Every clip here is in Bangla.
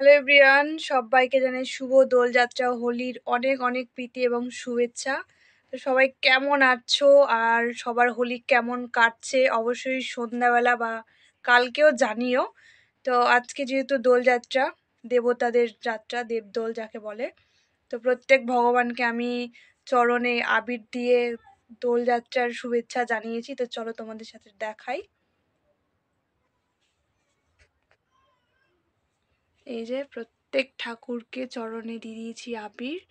হ্যালো এভরিওয়ান, সবাইকে জানাই শুভ দোলযাত্রা ও হোলির অনেক অনেক প্রীতি এবং শুভেচ্ছা। তো সবাই কেমন আছো আর সবার হোলি কেমন কাটছে অবশ্যই সন্ধ্যাবেলা বা কালকেও জানিও। তো আজকে যেহেতু দোলযাত্রা, দেবতাদের যাত্রা, দেবদোল যাকে বলে, তো প্রত্যেক ভগবানকে আমি চরণে আবির দিয়ে দোলযাত্রার শুভেচ্ছা জানিয়েছি। তো চলো তোমাদের সাথে দেখাই। এই যে প্রত্যেক ঠাকুরকে চরণে দিয়ে দিয়েছি আবির।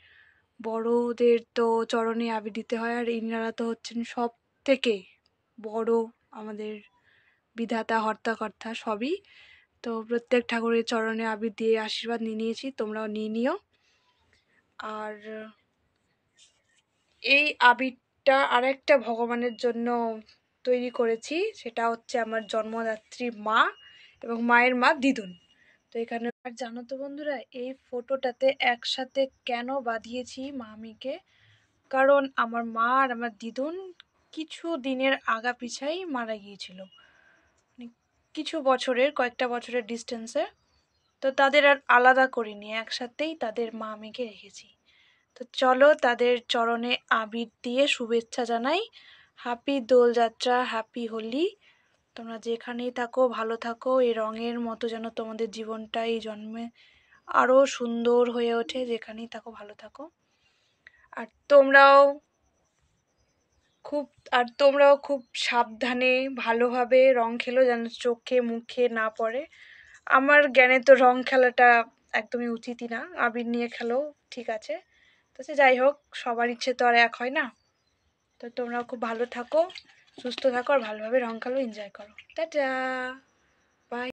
বড়দের তো চরণে আবির দিতে হয়, আর ইনারা তো হচ্ছেন সব থেকে বড় আমাদের বিধাতা হর্তা কর্তা সবই। তো প্রত্যেক ঠাকুরের চরণে আবির দিয়ে আশীর্বাদ নিয়ে নিয়েছি, তোমরাও নিয়ে নিও। আর এই আবিরটা আরেকটা ভগবানের জন্য তৈরি করেছি, সেটা হচ্ছে আমার জন্মদাত্রী মা এবং মায়ের মা দিদুন। তো এখানে আর জানো তো বন্ধুরা, এই ফটোটাতে একসাথে কেন বাঁধিয়েছি মামিকে, কারণ আমার মা আর আমার দিদুন কিছু দিনের আগা পিছাই মারা গিয়েছিল, মানে কিছু বছরের, কয়েকটা বছরের ডিস্টেন্সে। তো তাদের আর আলাদা করিনি, একসাথেই তাদের মামিকে রেখেছি। তো চলো তাদের চরণে আবির দিয়ে শুভেচ্ছা জানাই। Happy Doljatra, happy Holi. তোমরা যেখানেই থাকো ভালো থাকো, এই রঙের মতো যেন তোমাদের জীবনটা এই জন্মে আরো সুন্দর হয়ে ওঠে। যেখানেই থাকো ভালো থাকো। আর তোমরাও খুব তোমরাও খুব সাবধানে ভালোভাবে রং খেলো, যেন চোখে মুখে না পড়ে। আমার জ্ঞানে তো রং খেলাটা একদমই উচিতই না, আবির নিয়ে খেলো ঠিক আছে। তো সে যাই হোক, সবার ইচ্ছে তো আর এক হয় না। তো তোমরাও খুব ভালো থাকো, সুস্থ থাকো, আর ভালোভাবে রং খেলো, এনজয় করো। টাটা।